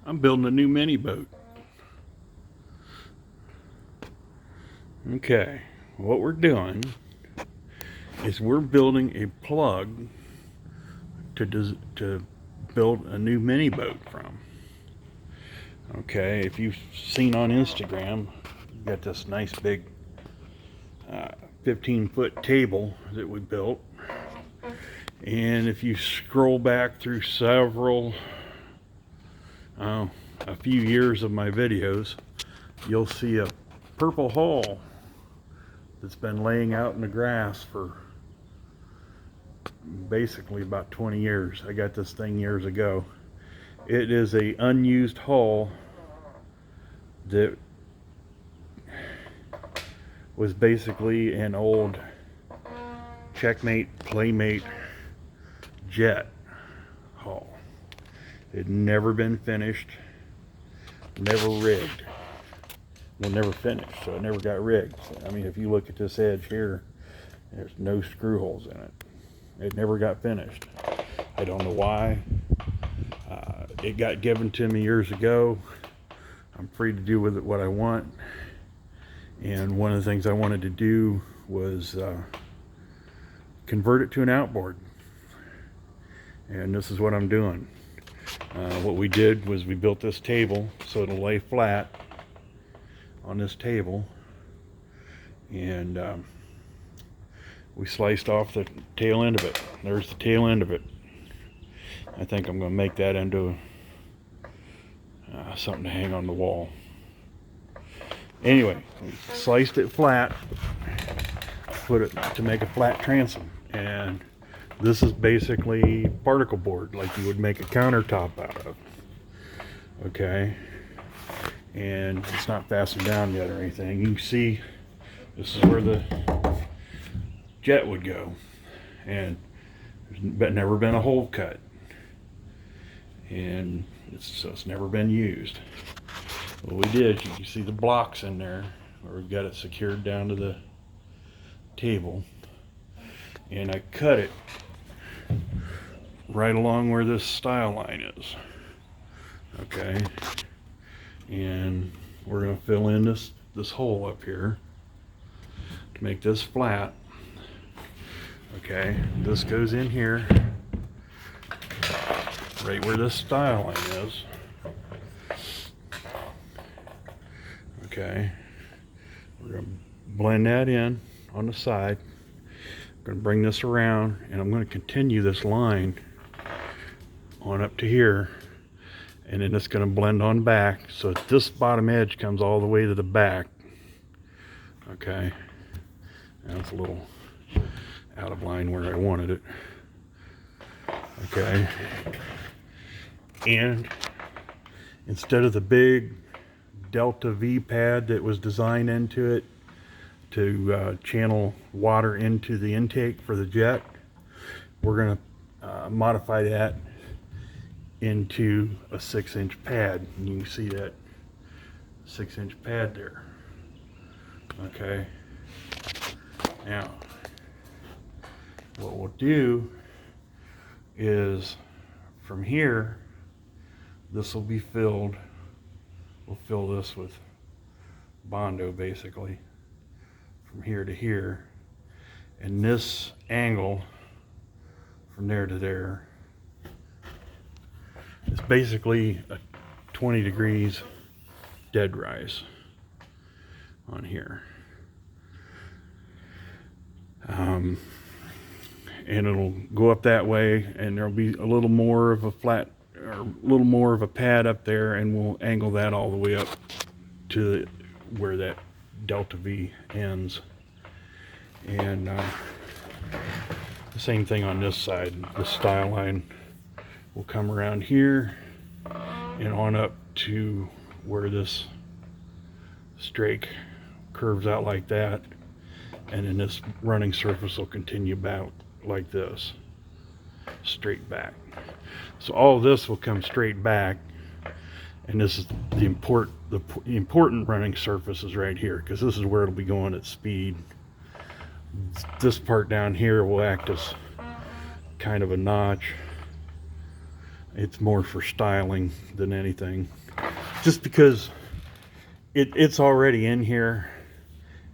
I'm building a new mini boat. Okay, what we're doing is we're building a plug to build a new mini boat from. Okay, if you've seen on Instagram, you got this nice big 15-foot table that we built. And if you scroll back through a few years of my videos, you'll see a purple hull that's been laying out in the grass for basically about 20 years. I got this thing years ago. It is a unused hull that was basically an old Checkmate Playmate jet hull. It had never been finished, never rigged. Well, never finished, so it never got rigged. I mean, if you look at this edge here, there's no screw holes in it. It never got finished. I don't know why. It got given to me years ago. I'm free to do with it what I want. And one of the things I wanted to do was convert it to an outboard. And this is what I'm doing. What we did was we built this table so it'll lay flat on this table, and we sliced off the tail end of it. There's the tail end of it. I think I'm going to make that into something to hang on the wall. Anyway, we sliced it flat, put it to make a flat transom, and this is basically particle board, like you would make a countertop out of. Okay, and it's not fastened down yet or anything. You can see this is where the jet would go, and there's never been a hole cut, and it's never been used. What we did, you can see the blocks in there where we've got it secured down to the table, and I cut it right along where this style line is. Okay, and we're going to fill in this hole up here to make this flat. Okay, this goes in here right where this style line is. Okay, we're going to blend that in on the side. I'm going to bring this around, and I'm going to continue this line on up to here, and then it's going to blend on back so this bottom edge comes all the way to the back. Okay, that's a little out of line where I wanted it. Okay, and instead of the big Delta V pad that was designed into it to channel water into the intake for the jet, we're going to modify that into a 6-inch pad, and you can see that 6-inch pad there. Okay, now what we'll do is from here, this will be filled. We'll fill this with Bondo basically from here to here, and this angle from there to there is basically a 20 degrees dead rise on here. And it'll go up that way, and there'll be a little more of a flat, or a little more of a pad up there, and we'll angle that all the way up to where that Delta V ends. And the same thing on this side. The style line will come around here and on up to where this strake curves out like that, and then this running surface will continue back like this, straight back. So all of this will come straight back, and this is the important running surface is right here, because this is where it'll be going at speed. This part down here will act as kind of a notch, It's more for styling than anything. Just because it's already in here,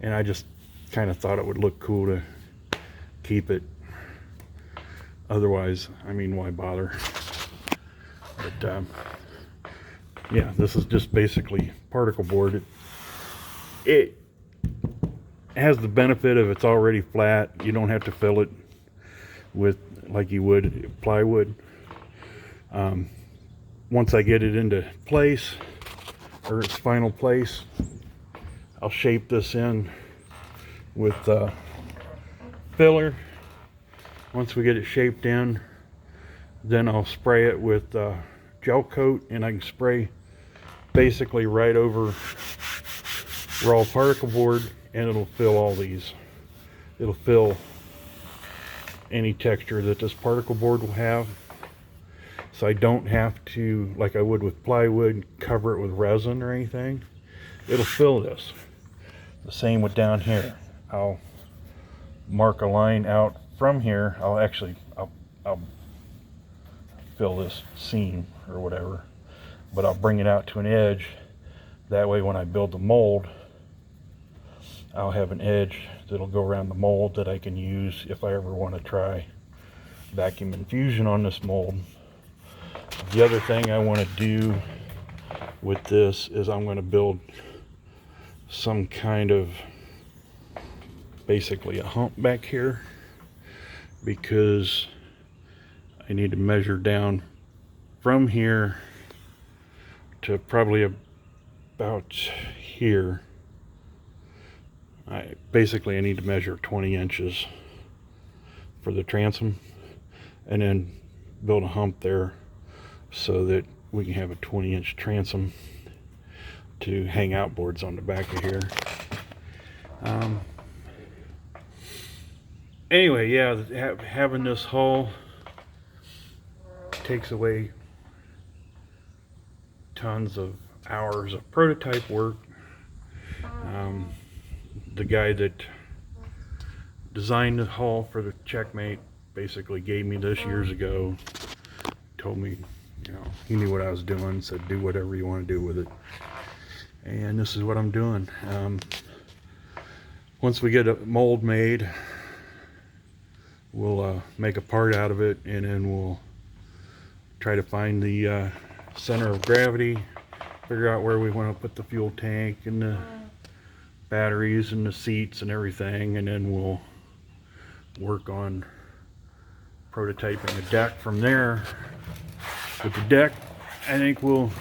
and I just kind of thought it would look cool to keep it. Otherwise, I mean, why bother? But yeah, this is just basically particle board. It has the benefit of it's already flat. You don't have to fill it with like you would plywood. Once I get it into place, or its final place, I'll shape this in with filler. Once we get it shaped in, then I'll spray it with gel coat, and I can spray basically right over raw particle board, and it'll fill all these. It'll fill any texture that this particle board will have. So I don't have to, like I would with plywood, cover it with resin or anything. It'll fill this. The same with down here. I'll mark a line out from here. I'll fill this seam or whatever, but I'll bring it out to an edge. That way when I build the mold, I'll have an edge that'll go around the mold that I can use if I ever want to try vacuum infusion on this mold. The other thing I want to do with this is I'm going to build some kind of basically a hump back here, because I need to measure down from here to probably about here. I need to measure 20 inches for the transom, and then build a hump there so that we can have a 20-inch transom to hang outboards on the back of here. Anyway, yeah, having this hull takes away tons of hours of prototype work. The guy that designed the hull for the Checkmate basically gave me this years ago. Told me, you know, he knew what I was doing, said do whatever you want to do with it. And this is what I'm doing. Once we get a mold made, we'll make a part out of it, and then we'll try to find the center of gravity, figure out where we want to put the fuel tank and the batteries and the seats and everything, and then we'll work on prototyping a deck from there. With the deck, I think we'll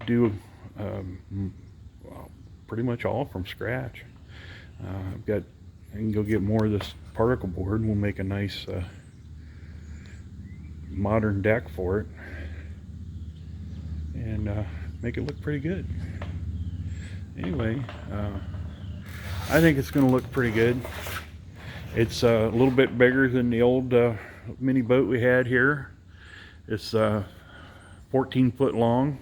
do well, pretty much all from scratch. I can go get more of this particle board, and we'll make a nice modern deck for it, and make it look pretty good. Anyway, I think it's going to look pretty good. It's a little bit bigger than the old mini boat we had here. It's 14 foot long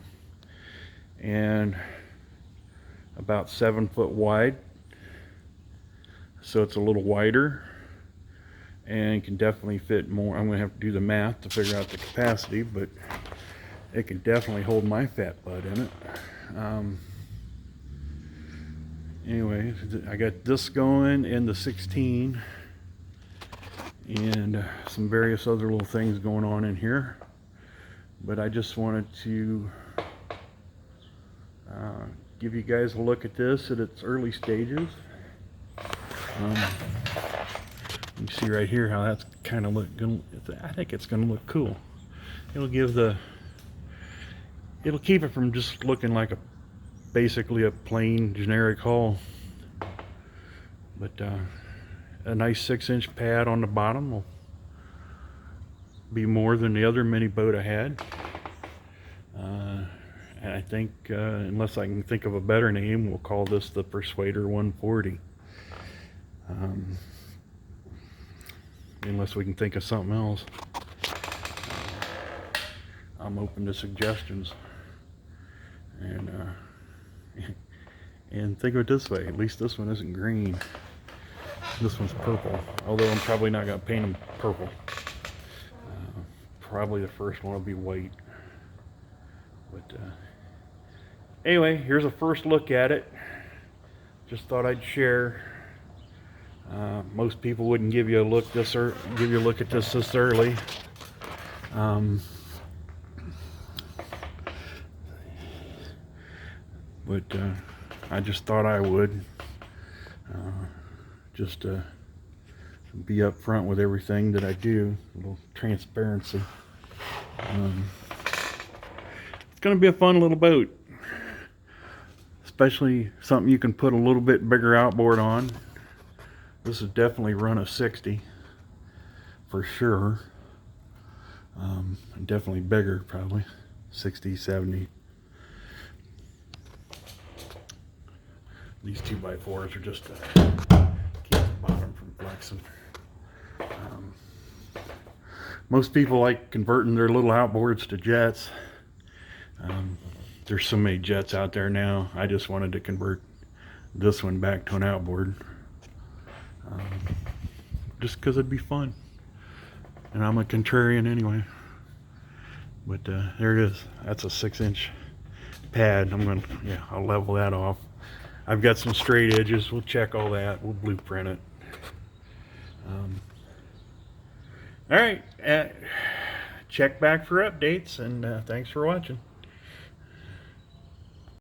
and about 7 foot wide, so it's a little wider and can definitely fit more. I'm going to have to do the math to figure out the capacity, but it can definitely hold my fat butt in it. Anyway, I got this going in the 16, and some various other little things going on in here, but I just wanted to give you guys a look at this at its early stages. You can see right here how that's kind of I think it's going to look cool. It'll keep it from just looking like basically a plain generic hull, but a nice 6-inch pad on the bottom will be more than the other mini boat I had. And I think, unless I can think of a better name, we'll call this the Persuader 140. Unless we can think of something else. I'm open to suggestions. And think of it this way, at least this one isn't green. This one's purple, although I'm probably not going to paint them purple. Probably the first one will be white. But anyway, here's a first look at it. Just thought I'd share. Most people wouldn't give you a look at this early. But I just thought I would. Just be upfront with everything that I do. A little transparency. It's going to be a fun little boat. Especially something you can put a little bit bigger outboard on. This is definitely run a 60 for sure. Definitely bigger, probably 60, 70. These 2x4s are just to keep the bottom from flexing. Most people like converting their little outboards to jets. There's so many jets out there now. I just wanted to convert this one back to an outboard. Just because it'd be fun. And I'm a contrarian anyway. But there it is. That's a 6-inch pad. I'll level that off. I've got some straight edges. We'll check all that. We'll blueprint it. All right. Check back for updates, and thanks for watching.